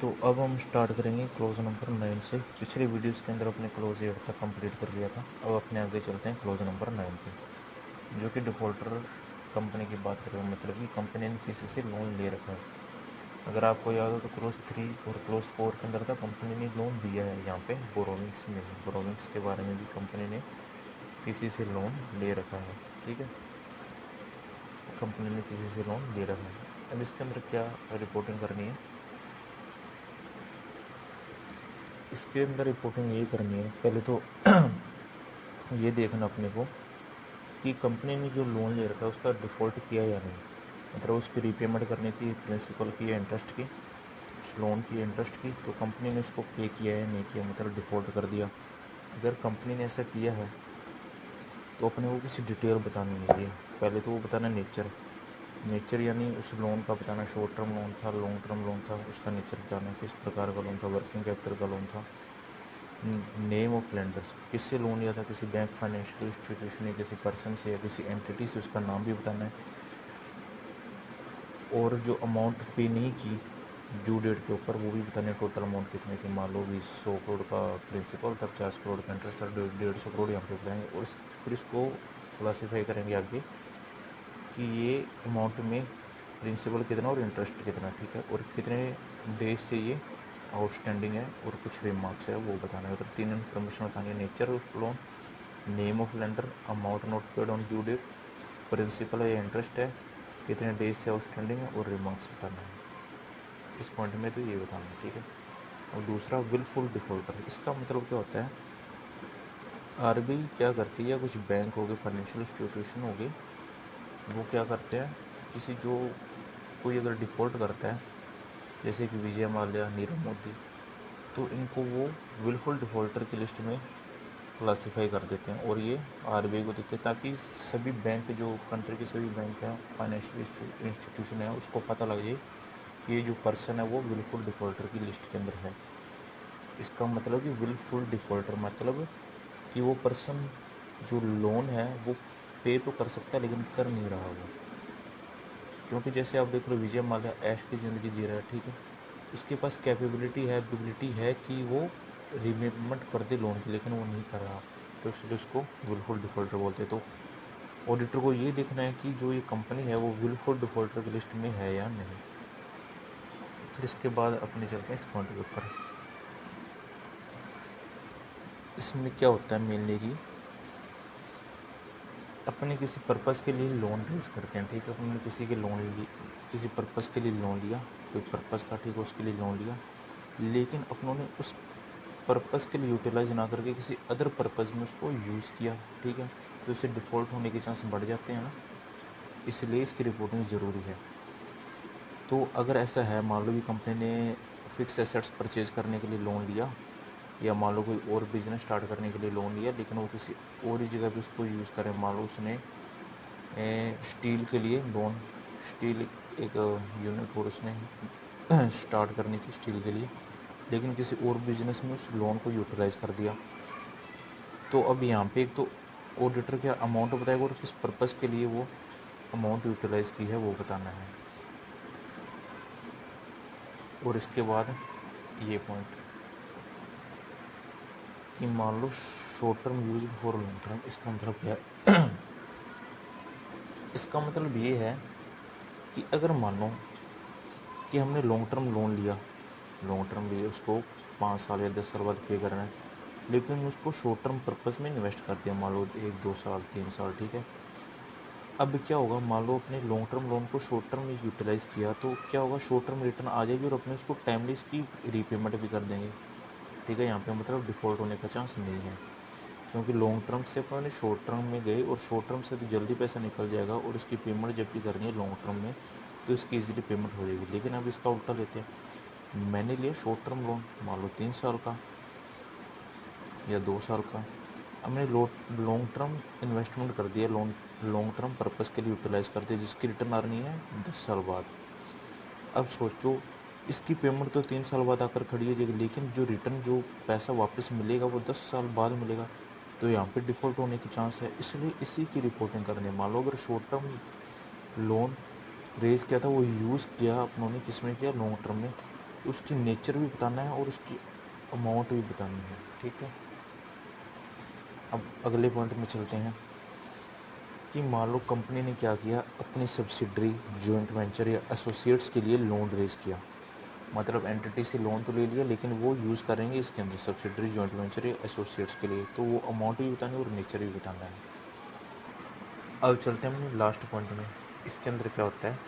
तो अब हम स्टार्ट करेंगे क्लोज नंबर 9 से। पिछले वीडियोस के अंदर अपने क्लोज 8 तक कंप्लीट कर लिया था। अब अपने आगे चलते हैं क्लोज नंबर 9 पे, जो कि डिफ़ॉल्टर कंपनी की बात करें, मतलब कि कंपनी ने किसी से लोन ले रखा है। अगर आपको याद हो तो क्लोज 3 और क्लोज 4 के अंदर था कंपनी ने लोन दिया है। यहाँ पे बोरोविंग्स में बोरोविंग्स के बारे में भी कंपनी ने किसी से लोन ले रखा है। ठीक है, कंपनी ने किसी से लोन ले रखा है। अब इसके अंदर क्या रिपोर्टिंग करनी है, इसके अंदर रिपोर्टिंग ये करनी है। पहले तो ये देखना अपने को कि कंपनी ने जो लोन ले रखा है उसका डिफ़ॉल्ट किया या नहीं, मतलब उसकी रीपेमेंट करनी थी प्रिंसिपल की या इंटरेस्ट की, उस लोन की इंटरेस्ट की, तो कंपनी ने उसको पे किया या नहीं किया, मतलब डिफ़ॉल्ट कर दिया। अगर कंपनी ने ऐसा किया है तो अपने को कुछ डिटेल बतानी है। ये पहले तो वो बताना नेचर, नेचर यानी उस लोन का बताना, शॉर्ट टर्म लोन था, लॉन्ग टर्म लोन था, उसका नेचर बताना, किस प्रकार का लोन था, वर्किंग कैपिटल का लोन था, नेम ऑफ लेंडर्स, किससे लोन लिया था, किसी बैंक, फाइनेंशियल इंस्टीट्यूशन या किसी पर्सन से या किसी एंटिटी से, उसका नाम भी बताना है। और जो अमाउंट पे नहीं की ड्यू डेट के ऊपर वो भी बताना है, टोटल अमाउंट कितनी थी। मान लो 100 करोड़ का प्रिंसिपल था, 50 करोड़ का इंटरेस्ट था, 150 करोड़ यहाँ पे बताएंगे। और फिर इसको क्लासीफाई करेंगे आगे कि ये अमाउंट में प्रिंसिपल कितना और इंटरेस्ट कितना, ठीक है, और कितने डेज से ये आउटस्टैंडिंग है, और कुछ रिमार्क्स है वो बताना है। मतलब 3 इन्फॉर्मेशन बतानी है, nature of loan, name of lender, amount not paid on due date, principal है या इंटरेस्ट है, कितने डेज से आउटस्टैंडिंग है, और रिमार्क्स बताना है। इस पॉइंट में तो ये बताना है, ठीक है। और दूसरा विलफुल डिफॉल्टर, इसका मतलब क्या होता है, आरबीआई क्या करती है, कुछ बैंक हो गए, फाइनेंशियल इंस्टीट्यूशन हो गए, वो क्या करते हैं, किसी जो कोई अगर डिफ़ॉल्ट करता है, जैसे कि विजय माल्या, नीरव मोदी, तो इनको वो विलफुल डिफ़ॉल्टर की लिस्ट में क्लासीफाई कर देते हैं और ये आरबीआई को देते हैं, ताकि सभी बैंक, जो कंट्री के सभी बैंक हैं, फाइनेंशियल इंस्टीट्यूशन है, उसको पता लग जाए कि ये जो पर्सन है वो विलफुल डिफ़ॉल्टर की लिस्ट के अंदर है। इसका मतलब कि विलफुल डिफ़ॉल्टर मतलब कि वो पर्सन जो लोन है वो पे तो कर सकता है लेकिन कर नहीं रहा वो। क्योंकि जैसे आप देख लो, विजय माल्या ऐश की ज़िंदगी जी रहा है, ठीक है, उसके पास कैपेबिलिटी है, एबिलिटी है कि वो रीपेमेंट कर दे लोन की, लेकिन वो नहीं कर रहा, तो इसलिए उसको विलफुल डिफ़ॉल्टर बोलते हैं। तो ऑडिटर को ये देखना है कि जो ये कंपनी है वो विलफुल डिफ़ॉल्टर की लिस्ट में है या नहीं। फिर इसके बाद अपने चलते हैं इस पॉइंट के ऊपर। इसमें क्या होता है मेनली कि अपने किसी पर्पज़ के लिए लोन रेज करते हैं, ठीक है, अपने किसी के लोन ली, किसी पर्पज़ के लिए लोन लिया, कोई पर्पज़ था, ठीक है, उसके लिए लोन लिया, लेकिन अपनों ने उस पर्पज़ के लिए यूटिलाइज ना करके किसी अदर पर्पज़ में उसको यूज़ किया, ठीक है, तो इससे डिफ़ॉल्ट होने के चांस बढ़ जाते हैं ना, इसलिए इसकी रिपोर्टिंग ज़रूरी है। तो अगर ऐसा है, मान लो कि कंपनी ने फिक्स एसेट्स परचेज़ करने के लिए लोन लिया, या मान लो कोई और बिजनेस स्टार्ट करने के लिए लोन लिया, लेकिन वो किसी और ही जगह पे उसको यूज़ करें। मान लो उसने स्टील के लिए लोन, स्टील एक यूनिट और उसने स्टार्ट करनी थी स्टील के लिए, लेकिन किसी और बिजनेस में उस लोन को यूटिलाइज़ कर दिया। तो अब यहाँ पे एक तो ऑडिटर क्या अमाउंट बताएगा और किस पर्पज़ के लिए वो अमाउंट यूटिलाइज़ की है वो बताना है। और इसके बाद ये पॉइंट कि मान लो short term use for long term, इसका मतलब क्या है इसका मतलब ये है कि अगर मानो कि हमने लॉन्ग टर्म लोन लिया, लॉन्ग टर्म लिए, उसको 5 साल या 10 साल बाद पे करना है, लेकिन उसको शॉर्ट टर्म पर्पज़ में इन्वेस्ट कर दिया, मान लो 1-2 साल 3 साल, ठीक है। अब क्या होगा, मान लो अपने लॉन्ग टर्म लोन को शॉर्ट टर्म में यूटिलाइज़ किया, तो क्या होगा, शॉर्ट टर्म रिटर्न आ जाएगी और अपने उसको टाइमली इसकी रीपेमेंट भी कर देंगे, ठीक है। यहाँ पे मतलब डिफ़ॉल्ट होने का चांस नहीं है, क्योंकि लॉन्ग टर्म से अपने शॉर्ट टर्म में गए और शॉर्ट टर्म से तो जल्दी पैसा निकल जाएगा, और इसकी पेमेंट जब भी करनी है लॉन्ग टर्म में तो इसकी इजीली पेमेंट हो जाएगी। लेकिन अब इसका उल्टा लेते हैं, मैंने लिया शॉर्ट टर्म लोन, मान लो 3 साल का या 2 साल का, अब मैंने लॉन्ग टर्म इन्वेस्टमेंट कर दिया, लॉन्ग टर्म पर्पज़ के लिए यूटिलाइज़ कर दिया, जिसकी रिटर्न आनी है 10 साल बाद। अब सोचो, इसकी पेमेंट तो 3 साल बाद आकर खड़ी हो जाएगी, लेकिन जो रिटर्न, जो पैसा वापस मिलेगा वो 10 साल बाद मिलेगा, तो यहाँ पे डिफ़ॉल्ट होने की चांस है, इसलिए इसी की रिपोर्टिंग करनी है। मान लो अगर शॉर्ट टर्म लोन रेज किया था, वो यूज़ किया अपनों ने, किस में किया, लॉन्ग टर्म में, उसकी नेचर भी बताना है और उसकी अमाउंट भी बतानी है, ठीक है। अब अगले पॉइंट में चलते हैं कि मान लो कंपनी ने क्या किया, अपनी सब्सिडरी, जॉइंट वेंचर या एसोसिएट्स के लिए लोन रेज किया। मतलब एंटिटी से लोन तो ले लिया, लेकिन वो यूज़ करेंगे इसके अंदर सब्सिडरी, जॉइंट वेंचर या एसोसिएट्स के लिए, तो वो अमाउंट भी बतानी है और नेचर भी बताना है। अब चलते हैं अपने लास्ट पॉइंट में। इसके अंदर क्या होता है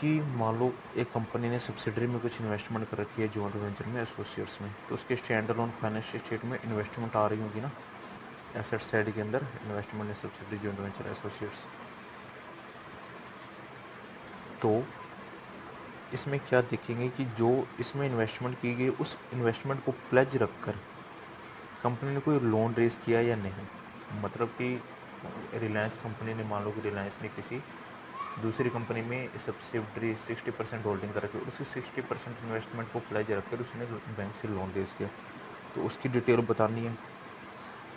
कि मान लो एक कंपनी ने सब्सिडरी में कुछ इन्वेस्टमेंट कर रखी है, जॉइंट वेंचर में, एसोसिएट्स में, तो उसके स्टैंड अलोन फाइनेंशियल स्टेट में इन्वेस्टमेंट आ रही होगी ना, एसेट साइड के अंदर इन्वेस्टमेंट है, सब्सिडरी, जॉइंट वेंचर, एसोसिएट्स। तो इसमें क्या देखेंगे कि जो इसमें इन्वेस्टमेंट की गई, उस इन्वेस्टमेंट को प्लेज रखकर कंपनी ने कोई लोन रेज किया या नहीं। मतलब कि रिलायंस कंपनी ने, मान लो कि रिलायंस ने किसी दूसरी कंपनी में सब्सिडरी 60% होल्डिंग कर रखी है, उसी 60% इन्वेस्टमेंट को प्लेज रखकर उसने बैंक से लोन रेज किया, तो उसकी डिटेल बतानी है।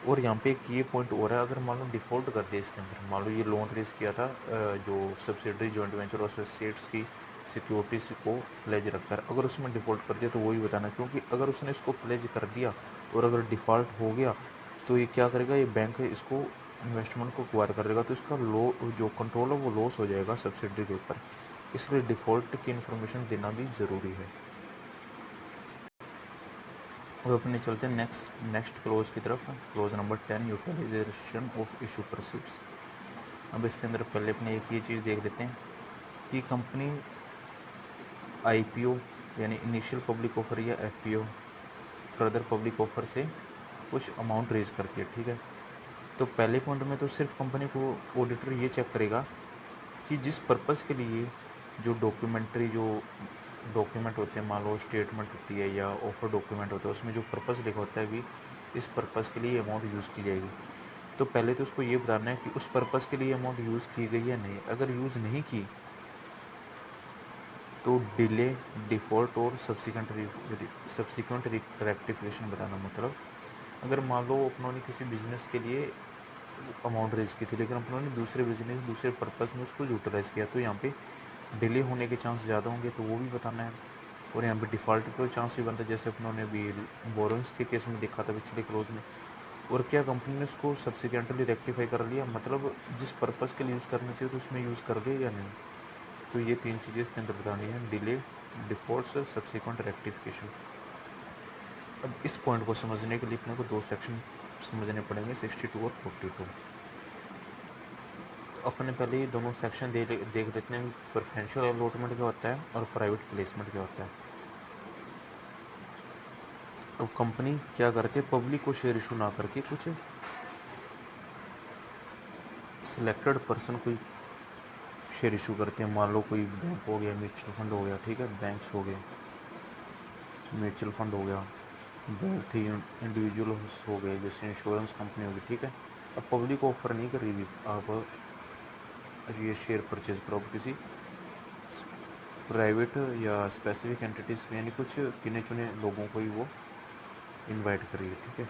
और यहाँ पे एक ये पॉइंट हो रहा है, अगर मान लो डिफ़ॉल्ट कर दिया इसके अंदर, मान लो ये लोन रेज किया था जो सब्सिडरी, जॉइंट वेंचर और एसोसिएट्स की सिक्योरिटीज़ को प्लेज रखकर, अगर उसमें डिफ़ॉल्ट कर दिया तो वही बताना, क्योंकि अगर उसने इसको प्लेज कर दिया और अगर डिफ़ॉल्ट हो गया तो ये क्या करेगा, ये बैंक इसको इन्वेस्टमेंट को एक्वायर करेगा, तो इसका जो कंट्रोल है वो लॉस हो जाएगा सब्सिडरी के ऊपर, इसलिए डिफ़ॉल्ट की इन्फॉर्मेशन देना भी ज़रूरी है। अब अपने चलते हैं नेक्स्ट क्लोज की तरफ, clause number 10, utilization of issue proceeds. अब इसके अंदर पहले अपने एक ये चीज़ देख लेते हैं कि कंपनी आईपीओ यानी इनिशियल पब्लिक ऑफर या एफपीओ, फर्दर पब्लिक ऑफर से कुछ अमाउंट रेज करती है, ठीक है। तो पहले पॉइंट में तो सिर्फ कंपनी को ऑडिटर ये चेक करेगा कि जिस पर्पज़ के लिए जो डॉक्यूमेंट होते हैं, मान लो स्टेटमेंट होती है या ऑफर डॉक्यूमेंट होता है, उसमें जो पर्पज़ लिखा होता है कि इस पर्पज़ के लिए अमाउंट यूज़ की जाएगी, तो पहले तो उसको ये बताना है कि उस पर्पज़ के लिए अमाउंट यूज़ की गई या नहीं। अगर यूज़ नहीं की तो डिले, डिफ़ॉल्ट और सब्सिक्वेंट रेक्टिफिकेशन बताना। मतलब अगर मान लो अपनों ने किसी बिज़नेस के लिए अमाउंट रेज की थी, लेकिन अपनों ने दूसरे बिजनेस, दूसरे पर्पज़ में उसको यूटिलाइज़ किया, तो यहाँ पे डिले होने के चांस ज़्यादा होंगे, तो वो भी बताना है। और यहाँ पे डिफ़ॉल्ट का चांस भी बनता है, जैसे अपनों ने भी बोरोइंग्स के केस में देखा था पिछले क्लोज में। और क्या कंपनी ने उसको सब्सिक्वेंटली रेक्टिफाई कर लिया, मतलब जिस पर्पज़ के लिए यूज़ करना चाहिए तो उसमें यूज़ कर दिया या नहीं। तो ये 3 चीज़ें इसके अंदर बतानी है, डिले, डिफ़ॉल्ट, सब्सिक्वेंट रेक्टिफिकेशन। अब इस पॉइंट को समझने के लिए अपने को 2 सेक्शन समझने पड़ेंगे, 62 और 42। अपने पहले ये दोनों सेक्शन देख लेते हैं, प्रेफरेंशियल अलॉटमेंट क्या होता है और प्राइवेट प्लेसमेंट क्या होता है। अब कंपनी क्या करती है, पब्लिक को शेयर इशू ना करके कुछ सिलेक्टेड पर्सन को शेयर इशू करते हैं। मान लो कोई बैंक हो गया, म्यूचुअल फंड हो गया, ठीक है, बैंक्स हो गए, म्यूचुअल फंड हो गया, वेल्थी इंडिविजुअल हो गए, जैसे इंश्योरेंस कंपनी होगी, ठीक है। अब पब्लिक को ऑफर नहीं कर रही आप ये शेयर परचेज करो, अब किसी प्राइवेट या स्पेसिफिक एंटिटीज़ यानी कुछ गिने चुने लोगों को ही वो इनवाइट करिए, ठीक है।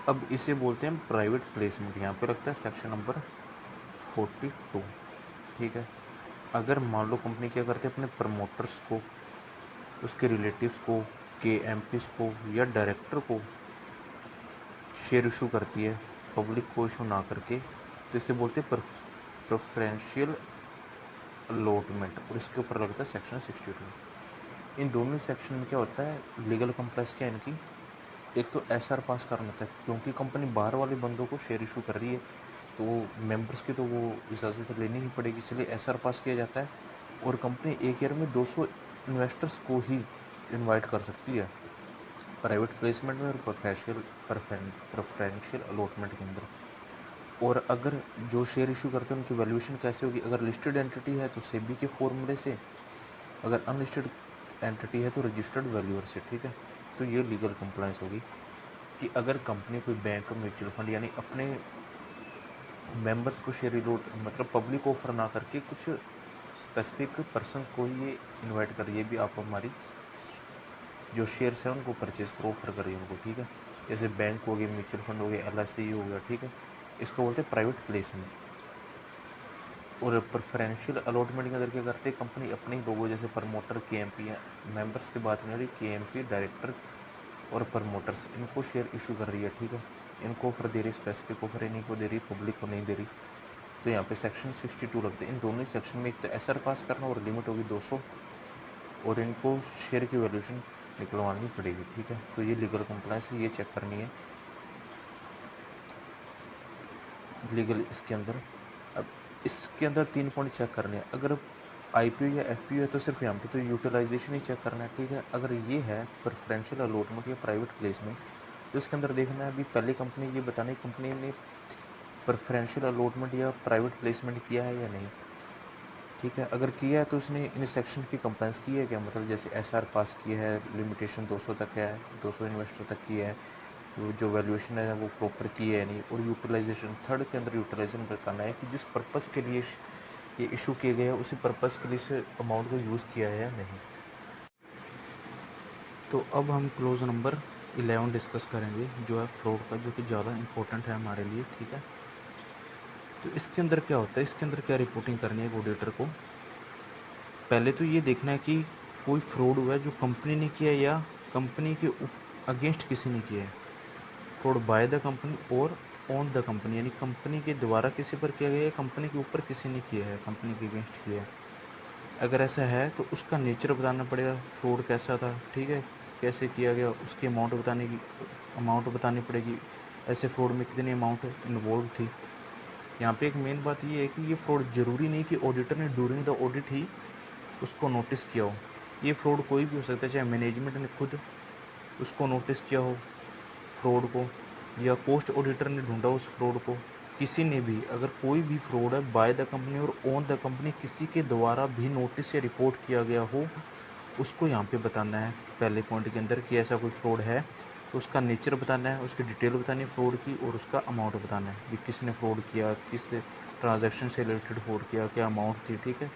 अब इसे बोलते हैं प्राइवेट प्लेसमेंट, यहाँ पे लगता है सेक्शन नंबर 42, ठीक है। अगर मान लो कंपनी क्या करती है, अपने प्रमोटर्स को, उसके रिलेटिव्स को, के एमपीज को या डायरेक्टर को शेयर इशू करती है पब्लिक को इशू ना करके, तो इसे बोलते हैं प्रेफरेंशियल अलॉटमेंट, और इसके ऊपर लगता है सेक्शन 62। इन दोनों सेक्शन में क्या होता है, लीगल कंप्लेक्स क्या है इनकी, एक तो एसआर पास करना होता है, क्योंकि कंपनी बाहर वाले बंदों को शेयर इशू कर रही है तो मेंबर्स की तो वो इजाज़त लेनी ही पड़ेगी, इसलिए एसआर पास किया जाता है। और कंपनी एक ईयर में 200 इन्वेस्टर्स को ही इनवाइट कर सकती है प्राइवेट प्लेसमेंट में और प्रेफरेंशियल अलॉटमेंट के अंदर। और अगर जो शेयर इशू करते हैं उनकी वैल्यूएशन कैसे होगी, अगर लिस्टेड एंटिटी है तो सेबी के फॉर्मूले से, अगर अनलिस्टेड एंटिटी है तो रजिस्टर्ड वैल्यूअर से, ठीक है। तो ये लीगल कंप्लायंस होगी कि अगर कंपनी कोई बैंक, म्यूचुअल फंड यानी अपने मेंबर्स को शेयर इलोट, मतलब पब्लिक ऑफर ना करके कुछ स्पेसिफिक पर्सनस को ही ये इनवाइट कर रही है, भी आप हमारी जो शेयर्स हैं उनको परचेज करो, ऑफर करिए उनको, ठीक है। जैसे बैंक हो गए, म्यूचुअल फंड हो गया, एलआईसी हो गया, ठीक है। इसको बोलते हैं प्राइवेट प्लेसमेंट। और प्रेफरेंशियल अलॉटमेंट के अंदर क्या करते हैं, कंपनी अपने ही लोगों जैसे प्रमोटर KMP या मेंबर्स की बात नहीं हो रही, KMP डायरेक्टर और प्रमोटर्स इनको शेयर इशू कर रही है, ठीक है। इनको ऑफर दे रही, स्पेसिफिक ऑफर इन्हीं को दे रही, पब्लिक को नहीं दे रही। तो यहाँ पे सेक्शन 62 लगते हैं। इन दोनों ही सेक्शन में एक तो SR पास करना और लिमिट होगी 200, और इनको शेयर की वैल्यूएशन निकलवानी पड़ेगी, ठीक है। तो ये लीगल कंप्लायंस है, ये चेक करनी है लीगल इसके अंदर। अब इसके अंदर 3 पॉइंट चेक करने हैं। अगर IPO या FPO है तो सिर्फ यहाँ पे तो यूटिलाइजेशन ही चेक करना है, ठीक है। अगर ये है प्रेफरेंशियल अलॉटमेंट या प्राइवेट प्लेसमेंट, तो इसके अंदर देखना है अभी पहली कंपनी ये बतानी कंपनी ने प्रेफरेंशियल अलॉटमेंट या प्राइवेट प्लेसमेंट किया है या नहीं, ठीक है। अगर किया है तो उसने इन सेक्शन की कंप्लायंस की है क्या, मतलब जैसे SR पास किया है, लिमिटेशन 200 तक है, 200 इन्वेस्टर तक की है, जो वैल्यूएशन है वो प्रॉपर की है नहीं, और यूटिलाइजेशन थर्ड के अंदर यूटिलाइजेशन बताना है कि जिस पर्पस के लिए ये इशू किए गए हैं उसी पर्पस के लिए इस अमाउंट को यूज़ किया है या नहीं। तो अब हम क्लोज नंबर 11 डिस्कस करेंगे, जो है फ्रॉड का, जो कि ज़्यादा इम्पोर्टेंट है हमारे लिए, ठीक है। तो इसके अंदर क्या होता है, इसके अंदर क्या रिपोर्टिंग करनी है ऑडिटर को। पहले तो ये देखना है कि कोई फ्रॉड हुआ है जो कंपनी ने किया है या कंपनी के अगेंस्ट किसी ने किया है। फ्रॉड बाय द कंपनी और ऑन द कंपनी, यानी कंपनी के द्वारा किसी पर किया गया है, कंपनी के ऊपर किसी ने किया है, कंपनी के अगेंस्ट किया है। अगर ऐसा है तो उसका नेचर बताना पड़ेगा, फ्रॉड कैसा था, ठीक है, कैसे किया गया, उसकी अमाउंट बतानी पड़ेगी, ऐसे फ्रॉड में कितनी अमाउंट इन्वॉल्व थी। यहाँ पे एक मेन बात ये है कि ये फ्रॉड ज़रूरी नहीं कि ऑडिटर ने ड्यूरिंग द ऑडिट ही उसको नोटिस किया हो। ये फ्रॉड कोई भी हो सकता है, चाहे मैनेजमेंट ने खुद उसको नोटिस किया हो फ्रॉड को, या पोस्ट ऑडिटर ने ढूंढा उस फ्रॉड को, किसी ने भी, अगर कोई भी फ्रॉड है बाय द कंपनी और ऑन द कंपनी किसी के द्वारा भी नोटिस या रिपोर्ट किया गया हो, उसको यहाँ पे बताना है पहले पॉइंट के अंदर कि ऐसा कोई फ्रॉड है, तो उसका नेचर बताना है, उसकी डिटेल बतानी है फ्रॉड की, और उसका अमाउंट बताना है कि किसने फ्रॉड किया, किस ट्रांजैक्शन से रिलेटेड फ्रॉड किया, क्या अमाउंट थी, ठीक है,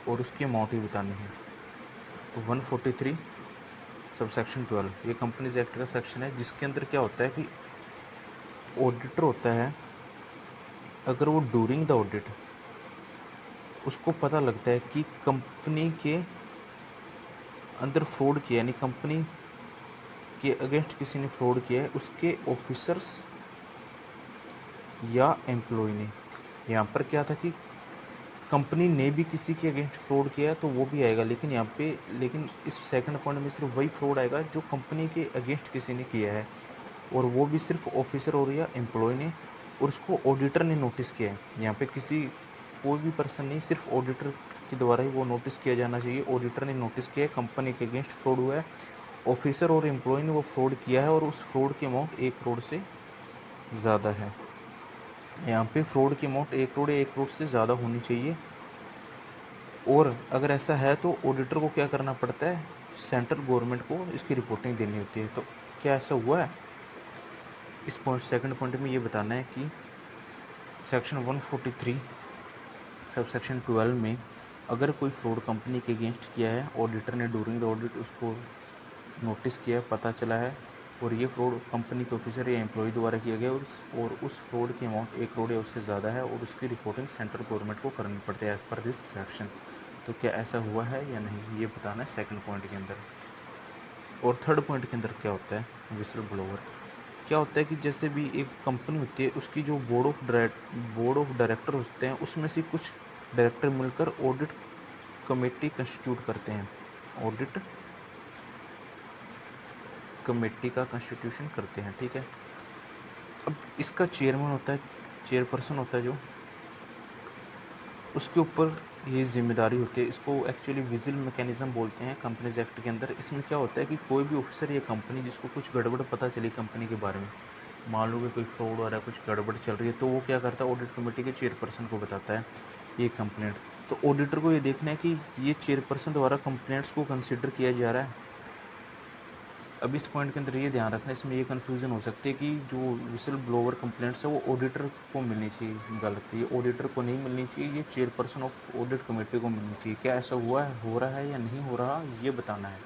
और उसकी अमाउंट ही बतानी है। तो 143 सब सेक्शन 12 ये कंपनीज एक्ट का सेक्शन है, जिसके अंदर क्या होता है कि ऑडिटर होता है, अगर वो ड्यूरिंग द ऑडिट उसको पता लगता है कि कंपनी के अंदर फ्रॉड किया, यानी कंपनी के अगेंस्ट किसी ने फ्रॉड किया है, उसके ऑफिसर्स या एम्प्लॉय ने, यहाँ पर क्या था कि कंपनी ने भी किसी के अगेंस्ट फ्रॉड किया है तो वो भी आएगा, लेकिन यहाँ पे इस सेकंड पॉइंट में सिर्फ वही फ्रॉड आएगा जो कंपनी के अगेंस्ट किसी ने किया है, और वो भी सिर्फ ऑफिसर और या एम्प्लॉय ने, और उसको ऑडिटर ने नोटिस किया है। यहाँ पे कोई भी पर्सन नहीं, सिर्फ ऑडिटर के द्वारा ही वो नोटिस किया जाना चाहिए। ऑडिटर ने नोटिस किया है कंपनी के अगेंस्ट फ्रॉड हुआ है, ऑफिसर और एम्प्लॉय ने वो फ्रॉड किया है, और उस फ्रॉड की अमाउंट 1 करोड़ से ज़्यादा है। यहाँ पे फ्रॉड की अमाउंट 1 करोड़ या 1 करोड़ से ज़्यादा होनी चाहिए। और अगर ऐसा है तो ऑडिटर को क्या करना पड़ता है, सेंट्रल गवर्नमेंट को इसकी रिपोर्टिंग देनी होती है। तो क्या ऐसा हुआ है, इस सेकंड पॉइंट में ये बताना है कि सेक्शन 143 सब सेक्शन 12 में अगर कोई फ्रॉड कंपनी के अगेंस्ट किया है, ऑडिटर ने ड्यूरिंग द ऑडिट उसको नोटिस किया है, पता चला है, और ये फ्रॉड कंपनी के ऑफिसर या एम्प्लॉय द्वारा किया गया, और उस फ्रॉड की अमाउंट 1 करोड़ या उससे ज़्यादा है, और उसकी रिपोर्टिंग सेंट्रल गवर्नमेंट को करनी पड़ती है एज़ पर दिस सेक्शन। तो क्या ऐसा हुआ है या नहीं, ये बताना है सेकंड पॉइंट के अंदर। और थर्ड पॉइंट के अंदर क्या होता है, विसल ब्लोअर क्या होता है कि जैसे भी एक कंपनी होती है, उसकी जो बोर्ड ऑफ डायरेक्टर होते हैं, उसमें से कुछ डायरेक्टर मिलकर ऑडिट कमेटी कंस्टिट्यूट करते हैं, ऑडिट कमेटी का कंस्टिट्यूशन करते हैं, ठीक है। अब इसका चेयरमैन होता है, चेयरपर्सन होता है, जो उसके ऊपर ये जिम्मेदारी होती है। इसको एक्चुअली विजिल मैकेनिज्म बोलते हैं कंपनीज एक्ट के अंदर। इसमें क्या होता है कि कोई भी ऑफिसर या कंपनी जिसको कुछ गड़बड़ पता चली कंपनी के बारे में, मान लो कि कोई फ्रॉड हो रहा है, कुछ गड़बड़ चल रही है, तो वो क्या करता है, ऑडिट कमेटी के चेयरपर्सन को बताता है ये कंप्लेंट। तो ऑडिटर को ये देखना है कि ये चेयरपर्सन द्वारा कंप्लेंट्स को कंसिडर किया जा रहा है। अब इस पॉइंट के अंदर ये ध्यान रखना, इसमें ये कन्फ्यूज़न हो सकती है कि जो विसल ब्लोअर कंप्लेंट्स है वो ऑडिटर को मिलनी चाहिए, गलत, ये ऑडिटर को नहीं मिलनी चाहिए, ये चेयरपर्सन ऑफ ऑडिट कमेटी को मिलनी चाहिए। क्या ऐसा हुआ है, हो रहा है या नहीं हो रहा, ये बताना है।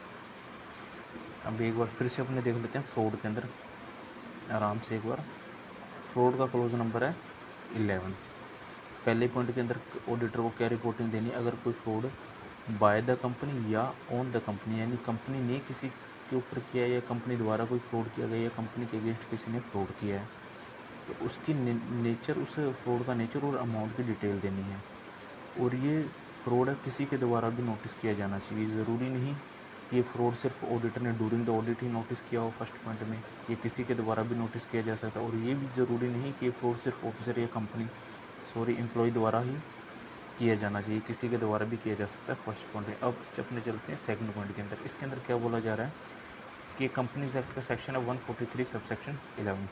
अब एक बार फिर से अपने देख लेते हैं फ्रॉड के अंदर आराम से एक बार। फ्रॉड का क्लोज नंबर है 11। पहले पॉइंट के अंदर ऑडिटर को क्या रिपोर्टिंग देनी है, अगर कोई फ्रॉड बाय द कंपनी या ऑन द कंपनी, यानी कंपनी ने किसी के ऊपर किया है या कंपनी द्वारा कोई फ्रॉड किया गया या कंपनी के अगेंस्ट किसी ने फ्रॉड किया है, तो उसकी नेचर, उस फ्रॉड का नेचर और अमाउंट की डिटेल देनी है। और ये फ्रॉड किसी के द्वारा भी नोटिस किया जाना चाहिए। ज़रूरी नहीं कि ये फ्रॉड सिर्फ ऑडिटर ने during the audit he notice किया हो फर्स्ट पॉइंट में, ये किसी के द्वारा भी नोटिस किया जा सकता है। और ये भी ज़रूरी नहीं कि ये फ्रॉड सिर्फ ऑफिसर या एम्प्लॉय द्वारा ही किया जाना चाहिए, किसी के द्वारा भी किया जा सकता है फर्स्ट पॉइंट में। अब अपने चलते हैं सेकंड पॉइंट के अंदर। इसके अंदर क्या बोला जा रहा है कि कंपनीज एक्ट का सेक्शन है 143 सबसेक्शन 11।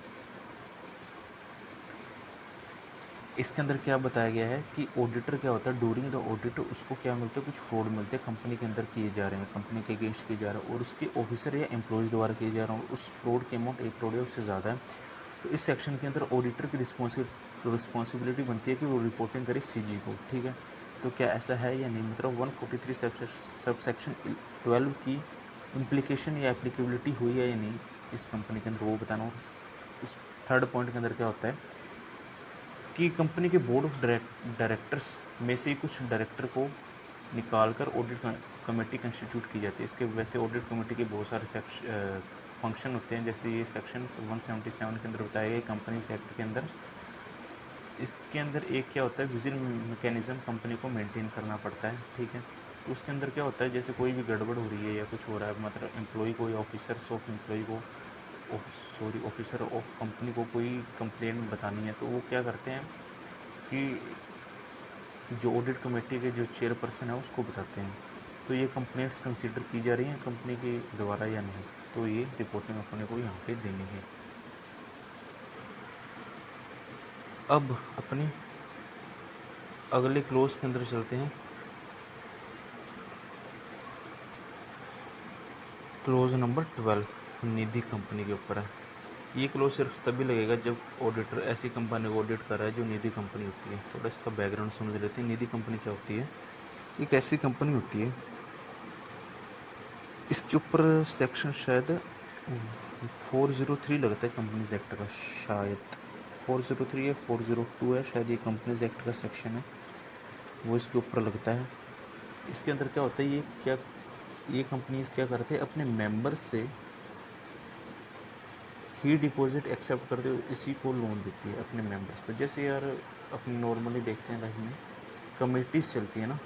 इसके अंदर क्या बताया गया है कि ऑडिटर क्या होता है, ड्यूरिंग द ऑडिट उसको क्या मिलता है, कुछ फ्रॉड मिलते हैं कंपनी के अंदर किए जा रहे हैं, कंपनी के अगेंस्ट किए जा रहे हैं और उसके ऑफिसर या एम्प्लॉयज़ द्वारा किए जा रहे हैं, उस फ्रॉड के अमाउंट 1 करोड़ या उससे ज़्यादा है। तो इस सेक्शन के अंदर ऑडिटर की रिस्पॉन्सिबिलिटी बनती है कि वो रिपोर्टिंग करे सीजी को। ठीक है, तो क्या ऐसा है या नहीं, मतलब 143 सबसेक्शन 12 की इम्प्लीकेशन या एप्लीकेबिलिटी हुई है या नहीं इस कंपनी के अंदर, वो बताना। इस थर्ड पॉइंट के अंदर क्या होता है कि कंपनी के बोर्ड ऑफ डायरेक्टर्स में से कुछ डायरेक्टर को निकाल कर ऑडिट कमेटी कंस्टिट्यूट की जाती है। इसके वैसे ऑडिट कमेटी के बहुत सारे फंक्शन होते हैं, जैसे ये सेक्शन 177 के अंदर बताया गया कंपनीज एक्ट के अंदर। इसके अंदर एक क्या होता है, विजिल मैकेनिज्म कंपनी को मेंटेन करना पड़ता है। ठीक है, तो उसके अंदर क्या होता है, जैसे कोई भी गड़बड़ हो रही है या कुछ हो रहा है, मतलब एम्प्लॉय को या ऑफिसर्स ऑफ एम्प्लॉय को ऑफिसर ऑफ कंपनी को कोई कंप्लेंट बतानी है, तो वो क्या करते हैं कि जो ऑडिट कमेटी के जो चेयरपर्सन है उसको बताते हैं। तो ये कंप्लेंट्स कंसीडर की जा रही हैं कंपनी के द्वारा या नहीं, तो ये रिपोर्टिंग अपने को यहाँ पे देनी है। अब अपनी अगले क्लोज के अंदर चलते हैं। क्लोज नंबर 12 निधि कंपनी के ऊपर है। ये क्लोज सिर्फ तभी लगेगा जब ऑडिटर ऐसी कंपनी को ऑडिट कर रहा है जो निधि कंपनी होती है। थोड़ा इसका बैकग्राउंड समझ लेते हैं। निधि कंपनी क्या होती है, एक ऐसी कंपनी होती है, इसके ऊपर सेक्शन शायद 403 लगता है कंपनीज एक्ट का, शायद 403 या 402 है शायद, ये कंपनीज एक्ट का सेक्शन है वो इसके ऊपर लगता है। इसके अंदर क्या होता है, ये कंपनीज क्या करते हैं, अपने मेंबर्स से ही डिपॉजिट एक्सेप्ट करते हुए इसी को लोन देती है अपने मेंबर्स पर। जैसे यार अपने नॉर्मली देखते हैं लाइफ में कमेटीज़ चलती है ना,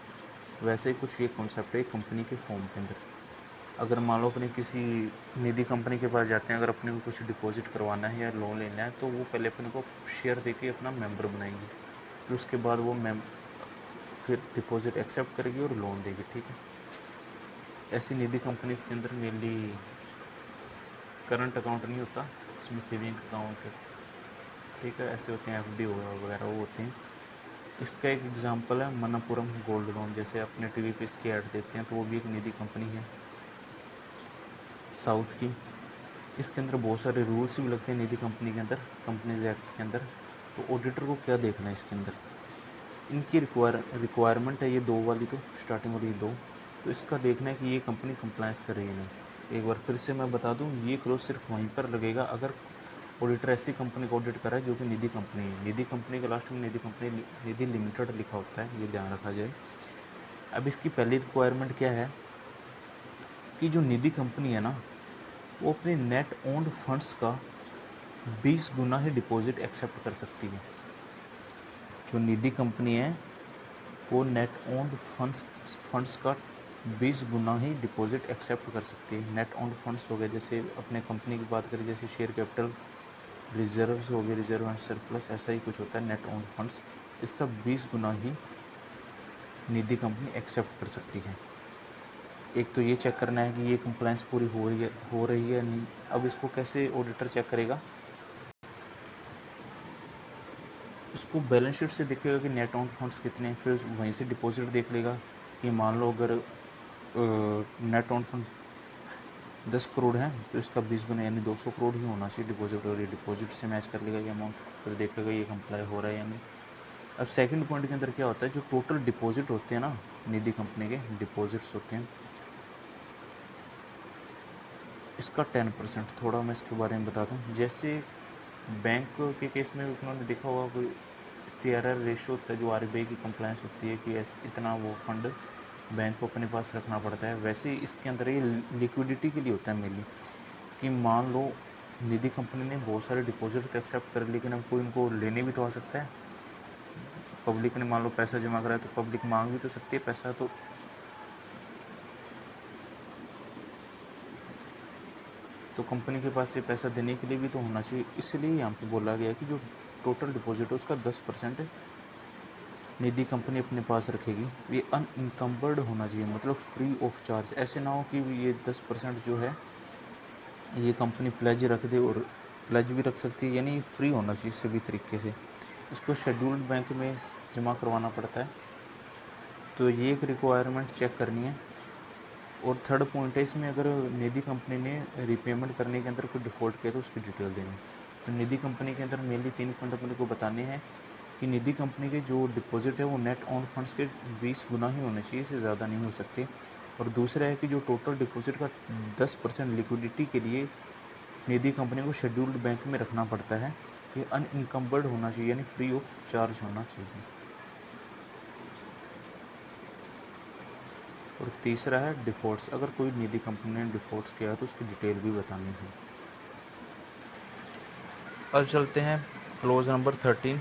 वैसे ही कुछ ये कॉन्सेप्ट है कंपनी के फॉर्म के अंदर। अगर मान लो अपने किसी निधि कंपनी के पास जाते हैं, अगर अपने को कुछ डिपॉजिट करवाना है या लोन लेना है, तो वो पहले अपने को शेयर देके अपना मेंबर बनाएंगे, फिर उसके बाद वो फिर डिपॉजिट एक्सेप्ट करेगी और लोन देगी। ठीक है, ऐसी निधि कंपनी के अंदर मेनली करंट अकाउंट नहीं होता, इसमें सेविंग अकाउंट, ठीक है, ऐसे होते हैं, एफडी वगैरह वो होते हैं। इसका एक एग्जांपल है मनप्पुरम गोल्ड लोन, जैसे अपने टीवी पे इसकी ऐड देखते हैं, तो वो भी एक निधि कंपनी है साउथ की। इसके अंदर बहुत सारे रूल्स भी लगते हैं निधि कंपनी के अंदर, कंपनीज एक्ट के अंदर। तो ऑडिटर को क्या देखना है इसके अंदर, इनकी रिक्वायरमेंट है ये दो वाली, तो स्टार्टिंग वाली दो, तो इसका देखना है कि ये कंपनी कंप्लायंस कर रही है नहीं। एक बार फिर से मैं बता दूं, ये क्लोज सिर्फ वहीं पर लगेगा अगर ऑडिटर ऐसी कंपनी को ऑडिट करा है जो कि निधि कंपनी है। निधि कंपनी के लास्ट में निधि लिमिटेड लिखा होता है, ये ध्यान रखा जाए। अब इसकी पहली रिक्वायरमेंट क्या है कि जो निधि कंपनी है ना, वो अपने नेट ओन्ड फंड्स का 20 गुना ही डिपॉजिट एक्सेप्ट कर सकती है। जो निधि कंपनी है वो नेट ओन्ड फंड्स का 20 गुना ही डिपॉजिट एक्सेप्ट कर सकती है। नेट ओन्ड फंड्स हो गए, जैसे अपने कंपनी की बात करें, जैसे शेयर कैपिटल, रिजर्व्स हो गए, रिजर्व एंड सरप्लस, ऐसा ही कुछ होता है नेट ओन्ड फंड्स। इसका 20 गुना ही निधि कंपनी एक्सेप्ट कर सकती है। एक तो ये चेक करना है कि ये कंप्लायंस पूरी हो रही है नहीं। अब इसको कैसे ऑडिटर चेक करेगा, उसको बैलेंस शीट से देखेगा कि नेट ओन्ड फंड्स कितने हैं, फिर वहीं से डिपॉजिट देख लेगा कि मान लो अगर नेट ओन्ड फंड 10 करोड़ है तो इसका 20 गुना यानी 200 करोड़ ही होना चाहिए डिपॉजिट, और ये डिपॉजिट से मैच कर लेगा ये अमाउंट, फिर देखेगा ये कंप्लाई हो रहा है या नहीं। अब सेकंड पॉइंट के अंदर क्या होता है, जो टोटल डिपॉजिट होते हैं ना, निधि कंपनी के डिपॉजिट्स होते हैं, इसका 10%, थोड़ा मैं इसके बारे में बता दूं। जैसे बैंक के केस में उन्होंने देखा होगा, कोई CRR रेशो होता है जो RBI की कंप्लाइंस होती है कि इतना वो फंड बैंक को अपने पास रखना पड़ता है, वैसे ही इसके अंदर ये लिक्विडिटी के लिए होता है मेनली। कि मान लो निधि कंपनी ने बहुत सारे डिपॉजिट तो एक्सेप्ट कर, लेकिन अब कोई इनको लेने भी तो आ सकता है। पब्लिक ने मान लो पैसा जमा करा है तो पब्लिक मांग भी तो सकती है पैसा, तो कंपनी के पास ये पैसा देने के लिए भी तो होना चाहिए। इसलिए यहाँ पे बोला गया कि जो टोटल डिपॉजिट है उसका 10% निधि कंपनी अपने पास रखेगी। ये अनइनकम्बर्ड होना चाहिए, मतलब फ्री ऑफ चार्ज। ऐसे ना हो कि ये 10% जो है ये कंपनी प्लेज रख दे, और प्लेज भी रख सकती है, यानी फ्री होना चाहिए सभी तरीके से। इसको शेड्यूल्ड बैंक में जमा करवाना पड़ता है, तो ये एक रिक्वायरमेंट चेक करनी है। और थर्ड पॉइंट है इसमें, अगर निधि कंपनी ने रिपेमेंट करने के अंदर कोई डिफ़ॉल्ट किया तो उसकी डिटेल देनी। तो निधि कंपनी के अंदर मेनली 3 पॉइंट अपने को बताने हैं कि निधि कंपनी के जो डिपॉजिट है वो नेट ऑन फंड्स के 20 गुना ही होने चाहिए, इससे ज़्यादा नहीं हो सकते। और दूसरा है कि जो टोटल डिपॉजिट का 10% लिक्विडिटी के लिए निधि कंपनी को शेड्यूल्ड बैंक में रखना पड़ता है। ये अनइनकम्बर्ड होना चाहिए, यानी फ्री ऑफ चार्ज होना चाहिए। और तीसरा है डिफ़ॉल्ट्स। अगर कोई निधि कंपनी ने डिफ़ॉल्ट्स किया तो उसकी डिटेल भी बतानी है। अब चलते हैं close number 13,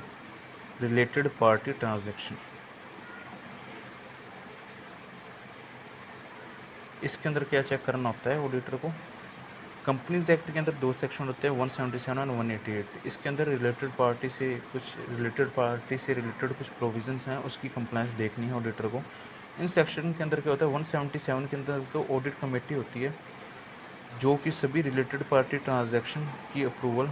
related party transaction. इसके अंदर क्या चेक करना होता है ऑडिटर को? कंपनीज एक्ट के अंदर 2 सेक्शन होते हैं, 177 और 188। इसके अंदर रिलेटेड पार्टी से रिलेटेड कुछ प्रोविजंस हैं, उसकी कंप्लायंस देखनी है ऑडिटर को। इन सेक्शन के अंदर क्या होता है, 177 के अंदर तो ऑडिट कमेटी होती है जो कि सभी रिलेटेड पार्टी ट्रांजैक्शन की अप्रूवल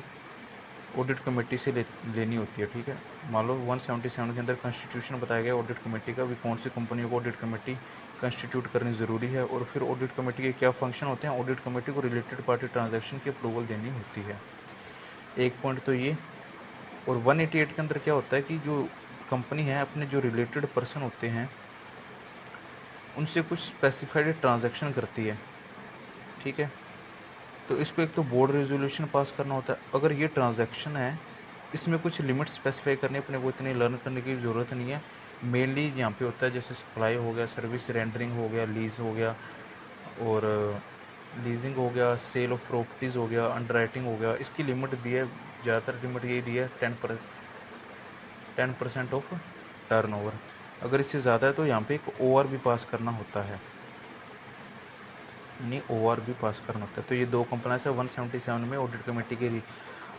ऑडिट कमेटी से लेनी होती है। ठीक है, मान लो 177 के अंदर कॉन्स्टिट्यूशन बताया गया ऑडिट कमेटी का, भी कौन सी कंपनियों को ऑडिट कमेटी कंस्टिट्यूट करनी ज़रूरी है, और फिर ऑडिट कमेटी के क्या फंक्शन होते हैं। ऑडिट कमेटी को रिलेटेड पार्टी ट्रांजैक्शन की अप्रूवल देनी होती है। एक पॉइंट तो ये। और 188 के अंदर क्या होता है कि जो कंपनी है अपने जो रिलेटेड पर्सन होते हैं उनसे कुछ स्पेसिफाइड ट्रांजैक्शन करती है। ठीक है, तो इसको एक तो बोर्ड रेजोल्यूशन पास करना होता है। अगर ये ट्रांजैक्शन है इसमें कुछ लिमिट स्पेसिफाई करने, अपने को इतनी लर्न करने की ज़रूरत नहीं है। मेनली यहाँ पे होता है जैसे सप्लाई हो गया, सर्विस रेंडरिंग हो गया, लीज हो गया, और लीजिंग हो गया, सेल ऑफ प्रॉपर्टीज़ हो गया, अंडरराइटिंग हो गया। इसकी लिमिट दी है, ज़्यादातर लिमिट यही दी है 10% ऑफ टर्नओवर। अगर इससे ज़्यादा है तो यहाँ पे एक OR भी पास करना होता है, यानी OR भी पास करना होता है। तो ये 2 कंप्लायंस है 177 में ऑडिट कमेटी की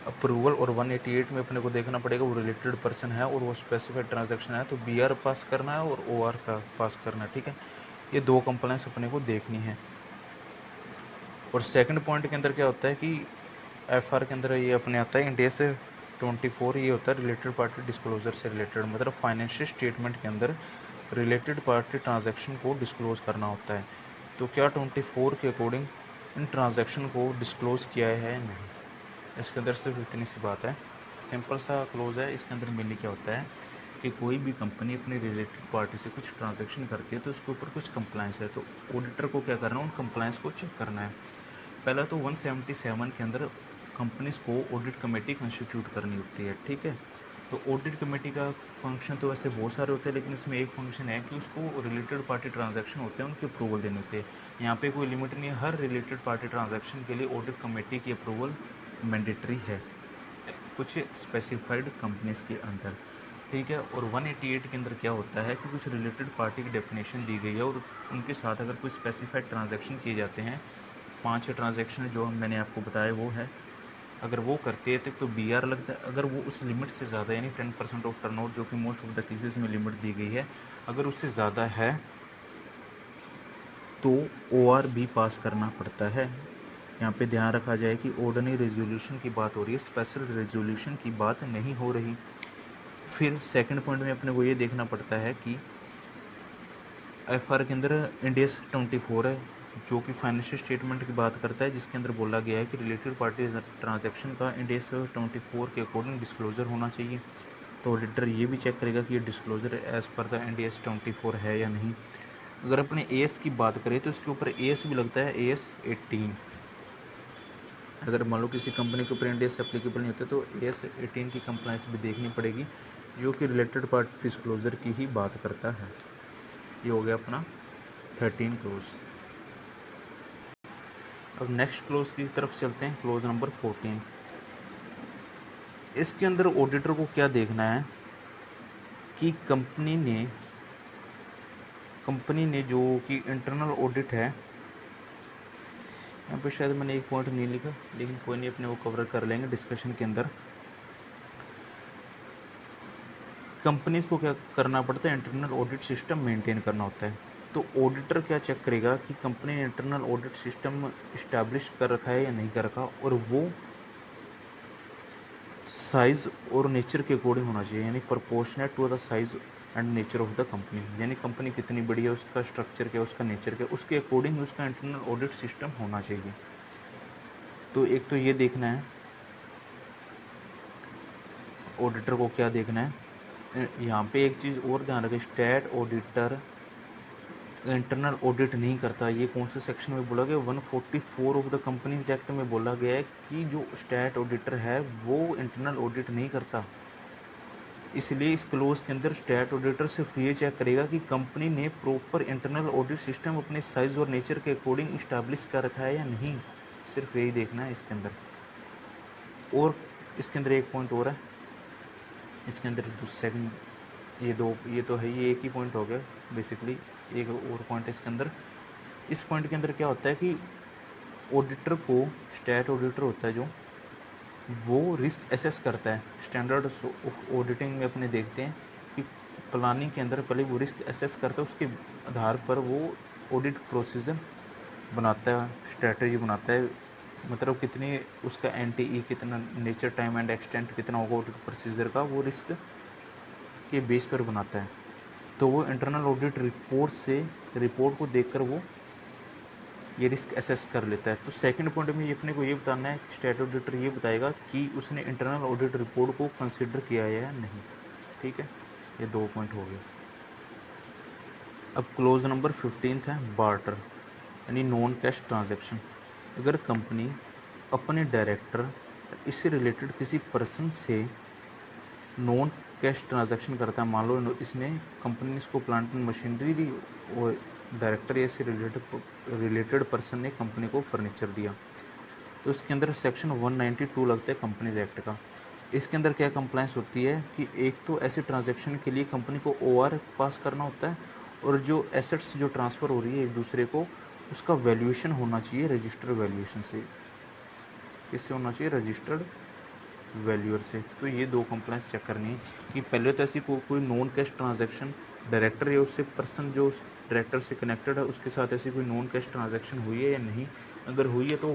अप्रूवल, और 188 में अपने को देखना पड़ेगा वो रिलेटेड पर्सन है और वो स्पेसिफाइड ट्रांजैक्शन है, तो BR पास करना है और OR का पास करना है। ठीक है, ये 2 कंप्लायंस अपने को देखनी है। और सेकंड पॉइंट के अंदर क्या होता है कि FR के अंदर ये अपने आता है इंडिया से 24, ये होता है रिलेटेड पार्टी डिस्क्लोजर से रिलेटेड, मतलब फाइनेंशियल स्टेटमेंट के अंदर रिलेटेड पार्टी ट्रांजैक्शन को डिस्क्लोज करना होता है। तो क्या 24 के अकॉर्डिंग इन ट्रांजैक्शन को डिस्क्लोज किया है नहीं, इसके अंदर सिर्फ इतनी सी बात है। सिंपल सा क्लोज है। इसके अंदर मेनली क्या होता है कि कोई भी कंपनी अपनी रिलेटेड पार्टी से कुछ ट्रांजैक्शन करती है तो उसके ऊपर कुछ कंप्लायंस है, तो ऑडिटर को क्या करना है, उन कंप्लायंस को चेक करना है। पहला तो 177 के अंदर कंपनीज को ऑडिट कमेटी कंस्टिट्यूट करनी होती है। ठीक है, तो ऑडिट कमेटी का फंक्शन तो वैसे बहुत सारे होते हैं, लेकिन इसमें एक फंक्शन है कि उसको रिलेटेड पार्टी ट्रांजैक्शन होते हैं उनकी अप्रूवल देनी होती है। यहाँ पे कोई लिमिट नहीं है, हर रिलेटेड पार्टी ट्रांजैक्शन के लिए ऑडिट कमेटी की अप्रूवल मैंडेटरी है कुछ स्पेसिफाइड कंपनीज के अंदर। ठीक है, और 188 के अंदर क्या होता है कि कुछ रिलेटेड पार्टी की डेफिनेशन दी गई है, और उनके साथ अगर कोई स्पेसिफाइड ट्रांजैक्शन किए जाते हैं, 5 ट्रांजैक्शन जो मैंने आपको बताया वो है, अगर वो करते हैं तो BR लगता है। अगर वो उस लिमिट से ज़्यादा यानी 10% ऑफ टर्नओवर, जो कि मोस्ट ऑफ द केसेस में लिमिट दी गई है, अगर उससे ज़्यादा है तो OR भी पास करना पड़ता है। यहाँ पे ध्यान रखा जाए कि ऑर्डिनरी रेजोल्यूशन की बात हो रही है, स्पेशल रेजोल्यूशन की बात नहीं हो रही। फिर सेकंड पॉइंट में अपने को ये देखना पड़ता है कि FR के अंदर इंडियस 24 है जो कि फाइनेंशियल स्टेटमेंट की बात करता है, जिसके अंदर बोला गया है कि रिलेटेड पार्टी ट्रांजैक्शन का इंडियस 24 के अकॉर्डिंग डिस्क्लोजर होना चाहिए। तो ऑडिटर ये भी चेक करेगा कि ये disclosure as per the Ind AS 24 है या नहीं। अगर अपने AS की बात करें तो इसके ऊपर AS भी लगता है, AS 18। अगर मान लो किसी कंपनी के ऊपर इंडियस एप्लीकेबल नहीं होता तो AS 18 की कंप्लायंस भी देखनी पड़ेगी जो कि रिलेटेड पार्टी डिस्क्लोजर की ही बात करता है। ये हो गया अपना 13 क्लोज। अब नेक्स्ट क्लोज की तरफ चलते हैं, क्लोज नंबर 14। इसके अंदर ऑडिटर को क्या देखना है कि कंपनी ने जो कि इंटरनल ऑडिट है, यहाँ पे शायद मैंने एक पॉइंट नहीं लिखा, लेकिन कोई नहीं, अपने वो कवर कर लेंगे डिस्कशन के अंदर। कंपनीज को क्या करना पड़ता है, इंटरनल ऑडिट सिस्टम मेंटेन करना होता है। तो ऑडिटर क्या चेक करेगा कि कंपनी ने इंटरनल ऑडिट सिस्टम इस्टेब्लिश कर रखा है या नहीं कर रखा, और वो साइज और नेचर के अकॉर्डिंग होना चाहिए, यानी proportionate to the size and nature of the company. यानी कंपनी कितनी बड़ी है, उसका स्ट्रक्चर क्या, उसका नेचर क्या, उसके अकॉर्डिंग उसका इंटरनल ऑडिट सिस्टम होना चाहिए। तो एक तो ये देखना है ऑडिटर को क्या देखना है। यहाँ पे एक चीज़ और ध्यान रखें, स्टैट ऑडिटर इंटरनल ऑडिट नहीं करता। ये कौन से सेक्शन में बोला गया, 144 ऑफ द कंपनीज एक्ट में बोला गया है कि जो स्टैट ऑडिटर है वो इंटरनल ऑडिट नहीं करता। इसलिए इस क्लोज के अंदर स्टैट ऑडिटर सिर्फ ये चेक करेगा कि कंपनी ने प्रॉपर इंटरनल ऑडिट सिस्टम अपने साइज और नेचर के अकॉर्डिंग इस्टेब्लिश कर रखा है या नहीं, सिर्फ यही देखना है इसके अंदर। और इसके अंदर एक पॉइंट और है, इसके अंदर सेकंड, ये तो है, ये एक ही पॉइंट हो गया बेसिकली। एक और पॉइंट है इसके अंदर। इस पॉइंट के अंदर क्या होता है कि ऑडिटर को, स्टैट ऑडिटर होता है जो, वो रिस्क एसेस करता है। स्टैंडर्ड ऑफ ऑडिटिंग में अपने देखते हैं कि प्लानिंग के अंदर पहले वो रिस्क एसेस करता है, उसके आधार पर वो ऑडिट प्रोसीजर बनाता है, स्ट्रेटजी बनाता है। मतलब कितनी उसका NTE कितना, नेचर टाइम एंड एक्सटेंट कितना होगा ऑडिट प्रोसीजर का, वो रिस्क के बेस पर बनाता है। तो वो इंटरनल ऑडिट रिपोर्ट को देखकर वो ये रिस्क एसेस कर लेता है। तो सेकंड पॉइंट में अपने को ये बताना है कि स्टैट ऑडिटर ये बताएगा कि उसने इंटरनल ऑडिट रिपोर्ट को कंसिडर किया है या नहीं। ठीक है, ये 2 पॉइंट हो गए। अब क्लोज नंबर 15 है बार्टर, यानी नॉन कैश ट्रांजैक्शन। अगर कंपनी अपने डायरेक्टर, इससे रिलेटेड किसी पर्सन से नॉन कैश ट्रांजैक्शन करता है, मान लो इसने, कंपनी ने इसको प्लांट एंड मशीनरी दी और डायरेक्टर या से रिलेटेड पर्सन ने कंपनी को फर्नीचर दिया, तो इसके अंदर सेक्शन 192 लगता है कंपनीज एक्ट का। इसके अंदर क्या कंप्लाइंस होती है कि एक तो ऐसे ट्रांजैक्शन के लिए कंपनी को OR पास करना होता है, और जो एसेट्स जो ट्रांसफ़र हो रही है एक दूसरे को, उसका वैल्यूएशन होना चाहिए रजिस्टर्ड वैल्यूएशन से। किससे होना चाहिए, रजिस्टर्ड वैल्यूअर से। तो ये 2 कंप्लाइंस चेक करनी है कि पहले तो ऐसी कोई नॉन कैश ट्रांजैक्शन डायरेक्टर या उससे पर्सन जो उस डायरेक्टर से कनेक्टेड है उसके साथ ऐसी कोई नॉन कैश ट्रांजैक्शन हुई है या नहीं। अगर हुई है तो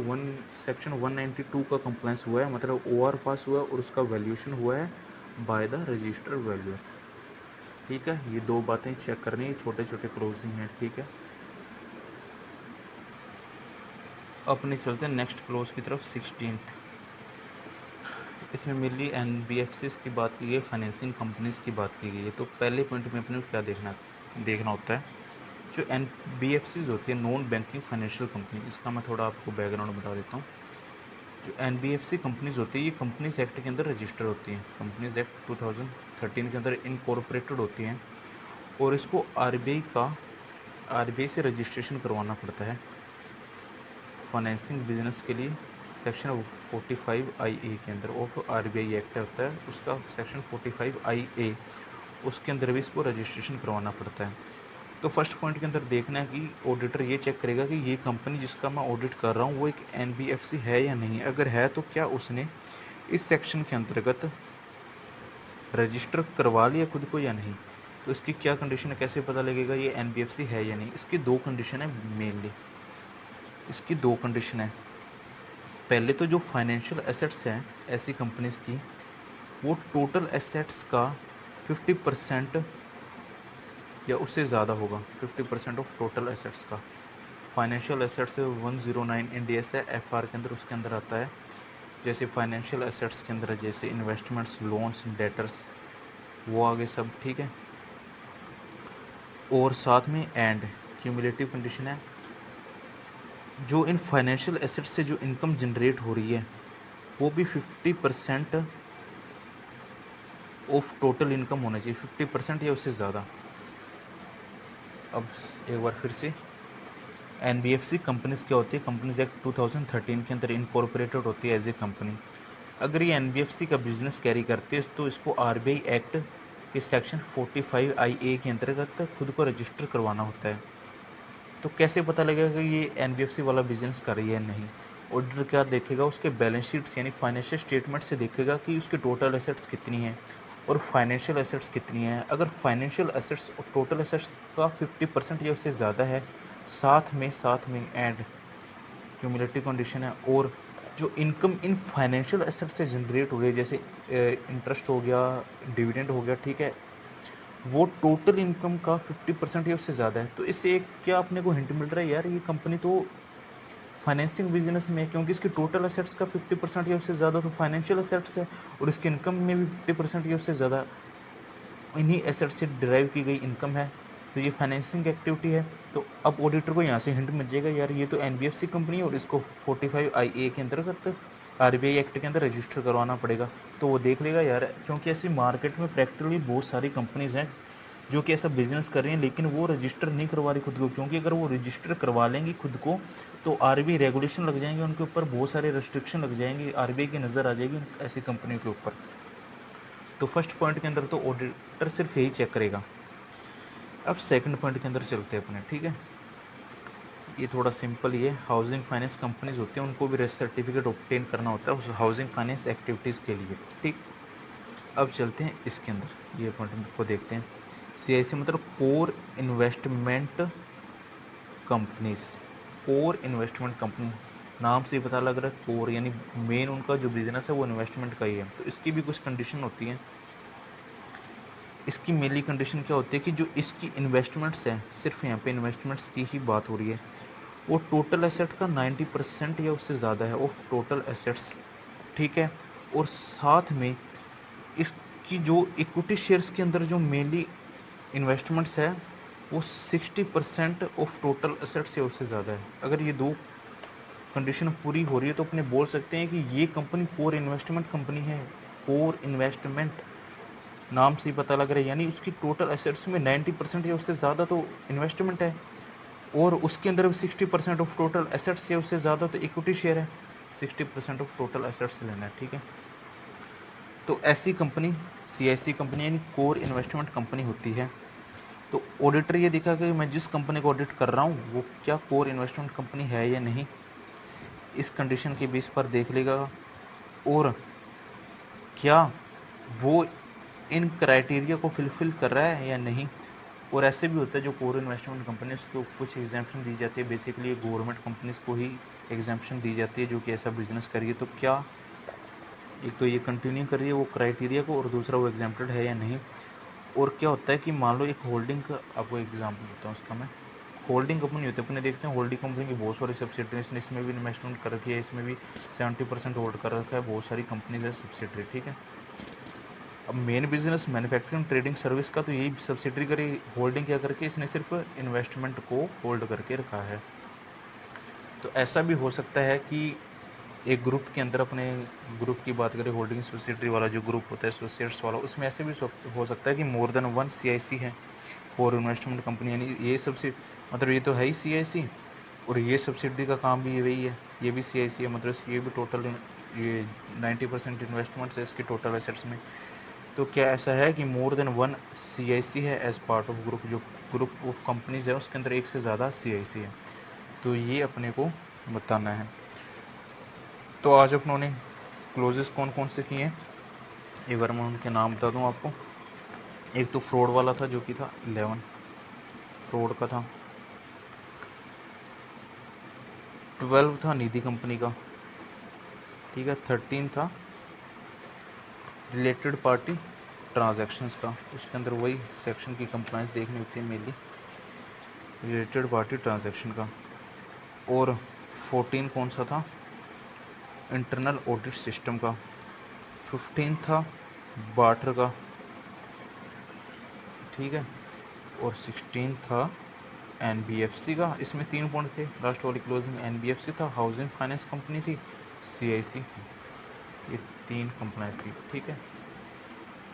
सेक्शन 192 का कंप्लाइंस हुआ है, मतलब OR पास हुआ है और उसका वैल्यूएशन हुआ है बाय द रजिस्टर्ड वैल्यूअर। ठीक है, ये 2 बातें चेक करनी है, छोटे छोटे क्लोजिंग हैं। ठीक है, अपने चलते हैं नेक्स्ट क्लोज की तरफ, 16th। इसमें मेनली NBFCs की बात की गई है, फाइनेंसिंग कंपनीज की बात की गई है। तो पहले पॉइंट में अपने को क्या देखना होता है, जो NBFCs होती है, नॉन बैंकिंग फाइनेंशियल कंपनी, इसका मैं थोड़ा आपको बैकग्राउंड बता देता हूँ। जो NBFC कंपनीज होती है ये कंपनीज एक्ट के अंदर रजिस्टर होती हैं, कंपनीज एक्ट 2013 के अंदर इनकॉर्पोरेटेड होती हैं, और इसको RBI से रजिस्ट्रेशन करवाना पड़ता है फाइनेंसिंग बिजनेस के लिए। सेक्शन 45IA के अंदर ऑफ RBI एक्ट होता है, उसका सेक्शन 45IA, उसके अंदर भी इसको रजिस्ट्रेशन करवाना पड़ता है। तो फर्स्ट पॉइंट के अंदर देखना है कि ऑडिटर ये चेक करेगा कि ये कंपनी जिसका मैं ऑडिट कर रहा हूँ वो एक NBFC है या नहीं। अगर है तो क्या उसने इस सेक्शन के अंतर्गत रजिस्टर करवा लिया खुद को या नहीं। तो इसकी क्या कंडीशन है, कैसे पता लगेगा ये NBFC है या नहीं। इसकी 2 कंडीशन है मेनली, इसकी 2 कंडीशन है। पहले तो जो फाइनेंशियल एसेट्स हैं ऐसी कंपनीज की, वो टोटल एसेट्स का 50% या उससे ज़्यादा होगा, 50% ऑफ टोटल एसेट्स का। फाइनेंशियल एसेट्स 109 इंडियस है FR के अंदर, उसके अंदर आता है। जैसे फाइनेंशियल एसेट्स के अंदर जैसे इन्वेस्टमेंट्स, लोन्स, डेटर्स, वो आगे सब। ठीक है, और साथ में एंड क्यूमुलेटिव कंडीशन है, जो इन फाइनेंशियल एसेट्स से जो इनकम जनरेट हो रही है वो भी 50% ऑफ टोटल इनकम होना चाहिए 50% या उससे ज़्यादा। अब एक बार फिर से, एनबीएफसी कंपनीज क्या होती है, कंपनीज एक्ट 2013 के अंदर इनकॉर्पोरेटेड होती है एज ए कंपनी। अगर ये एनबीएफसी का बिजनेस कैरी करते हैं तो इसको आरबीआई एक्ट के सेक्शन 45 IA के अंतर्गत खुद को रजिस्टर करवाना होता है। तो कैसे पता लगेगा कि ये एनबीएफसी वाला बिजनेस कर रही है नहीं? ऑडिटर क्या देखेगा, उसके बैलेंस शीट्स यानी फाइनेंशियल स्टेटमेंट से देखेगा कि उसकी टोटल एसेट्स कितनी हैं और फाइनेंशियल एसेट्स कितनी हैं। अगर फाइनेंशियल एसेट्स और टोटल एसेट्स का 50% या उससे ज़्यादा है, साथ में एंड क्यूमुलेटिव कंडीशन है, और जो इनकम इन फाइनेंशियल एसेट से जनरेट हो रही है, जैसे इंटरेस्ट हो गया, डिविडेंड हो गया, ठीक है, वो टोटल इनकम का 50% या उससे ज़्यादा है, तो इससे एक क्या अपने को हिंट मिल रहा है, यार ये कंपनी तो फाइनेंसिंग बिजनेस में है, क्योंकि इसकी टोटल एसेट्स का 50% या उससे ज़्यादा तो फाइनेंशियल एसेट्स है, और इसकी इनकम में भी 50% या उससे ज़्यादा इन्हीं एसेट्स से डिराइव की गई इनकम है, तो ये फाइनेंसिंग एक्टिविटी है। तो अब ऑडिटर को यहाँ से हिंट मिल जाएगा, यार ये तो एनबीएफसी कंपनी है और इसको 45 IA के अंतर्गत आरबीआई एक्ट के अंदर रजिस्टर करवाना पड़ेगा। तो वो देख लेगा यार, क्योंकि ऐसी मार्केट में प्रैक्टिकली बहुत सारी कंपनीज हैं जो कि ऐसा बिजनेस कर रही हैं, लेकिन वो रजिस्टर नहीं करवा रही खुद को, क्योंकि अगर वो रजिस्टर करवा लेंगी खुद को तो आरबीआई रेगुलेशन लग जाएंगे उनके ऊपर, बहुत सारे रेस्ट्रिक्शन लग जाएंगे, आरबीआई की नज़र आ जाएगी ऐसी कंपनियों के ऊपर। तो फर्स्ट पॉइंट के अंदर तो ऑडिटर सिर्फ यही चेक करेगा। अब सेकंड पॉइंट के अंदर चलते हैं अपने, ठीक है, ये थोड़ा सिंपल ही है। हाउसिंग फाइनेंस कंपनीज होते हैं, उनको भी रेस्ट सर्टिफिकेट ऑब्टेन करना होता है उस हाउसिंग फाइनेंस एक्टिविटीज़ के लिए, ठीक। अब चलते हैं इसके अंदर, ये पॉइंट को देखते हैं। सीआईसी मतलब core investment companies. Core investment company, नाम से ही पता लग रहा है कोर यानी मेन उनका जो बिजनेस है वो इन्वेस्टमेंट का ही है। तो इसकी भी कुछ कंडीशन होती है। इसकी मेनली कंडीशन क्या होती है कि जो इसकी इन्वेस्टमेंट्स हैं, सिर्फ यहाँ पे इन्वेस्टमेंट्स की ही बात हो रही है, वो टोटल एसेट का 90% या उससे ज़्यादा है ऑफ टोटल एसेट्स, ठीक है। और साथ में इसकी जो इक्विटी शेयर्स के अंदर जो मेनली इन्वेस्टमेंट्स है वो 60% ऑफ टोटल एसेट्स या उससे ज़्यादा है। अगर ये दो कंडीशन पूरी हो रही है तो अपने बोल सकते हैं कि ये कंपनी कोर इन्वेस्टमेंट कंपनी है। कोर इन्वेस्टमेंट नाम से ही पता लग रहा है, यानी उसकी टोटल एसेट्स में 90% या उससे ज़्यादा तो इन्वेस्टमेंट है, और उसके अंदर भी 60% ऑफ टोटल एसेट्स या उससे ज़्यादा तो इक्विटी शेयर है। 60% ऑफ टोटल एसेट्स लेना है, ठीक है। तो ऐसी कंपनी सीआईसी कंपनी यानी कोर इन्वेस्टमेंट कंपनी होती है। तो ऑडिटर ये देखा कि मैं जिस कंपनी को ऑडिट कर रहा हूँ वो क्या कोर इन्वेस्टमेंट कंपनी है या नहीं, इस कंडीशन के बेस पर देख लेगा, और क्या वो इन क्राइटेरिया को फुलफिल कर रहा है या नहीं। और ऐसे भी होता है जो कोर इन्वेस्टमेंट कंपनीज को कुछ एग्जाम्पशन दी जाती है, बेसिकली गवर्नमेंट कंपनीज को ही एग्जाम्पशन दी जाती है जो कि ऐसा बिजनेस करिए, तो क्या एक तो ये कंटिन्यू कर रही है वो क्राइटेरिया को, और दूसरा वो एग्जाम्प्टेड है या नहीं। और क्या होता है कि मान लो एक होल्डिंग का, आपको एग्जाम्पल देता हूँ उसका मैं। होल्डिंग कंपनी होती है, अपने देखते हैं होल्डिंग कंपनी की बहुत सारी सब्सिडरीज ने, इसमें भी इन्वेस्टमेंट कर रखी है, इसमें भी 70% होल्ड कर रखा है, बहुत सारी कंपनीज है सब्सिडरी, ठीक है। अब main business manufacturing trading service का, तो यही सब्सिडरी करी होल्डिंग क्या करके, इसने सिर्फ इन्वेस्टमेंट को होल्ड करके रखा है। तो ऐसा भी हो सकता है कि एक ग्रुप के अंदर, अपने ग्रुप की बात करें, होल्डिंग सब्सिडरी वाला जो ग्रुप होता है एसोसिएट्स वाला, उसमें ऐसे भी हो सकता है कि मोर देन वन सीआईसी है, कोर इन्वेस्टमेंट कंपनी, यानी ये सबसे मतलब ये तो है ही सीआईसी, और ये सब्सिडरी का काम भी वही है, ये भी सीआईसी है, मतलब इसकी ये भी टोटल ये 90% इन्वेस्टमेंट्स है इसके टोटल एसेट्स में। तो क्या ऐसा है कि मोर देन वन सीआईसी है एज पार्ट ऑफ ग्रुप, जो ग्रुप ऑफ कंपनीज है उसके अंदर एक से ज़्यादा सीआईसी है, तो ये अपने को बताना है। तो आज अपनों ने क्लोजेस कौन कौन से किए हैं, एक बार मैं उनके नाम बता दूं आपको। एक तो फ्रॉड वाला था जो कि था 11, फ्रॉड का था। 12 था निधि कंपनी का, ठीक है। 13 था रिलेटेड पार्टी ट्रांजैक्शंस का, उसके अंदर वही सेक्शन की कंप्लाइंस देखनी होती है मेनली, रिलेटेड पार्टी ट्रांजैक्शन का। और 14 कौन सा था, इंटरनल ऑडिट सिस्टम का। 15 था बार्टर का, ठीक है। और 16 था एनबीएफसी का। इसमें 3 पॉइंट थे, लास्ट वाली क्लोज में एनबीएफसी था, हाउसिंग फाइनेंस कंपनी थी, सीआईसी थी, ये 3 कंपनीज थी, ठीक है।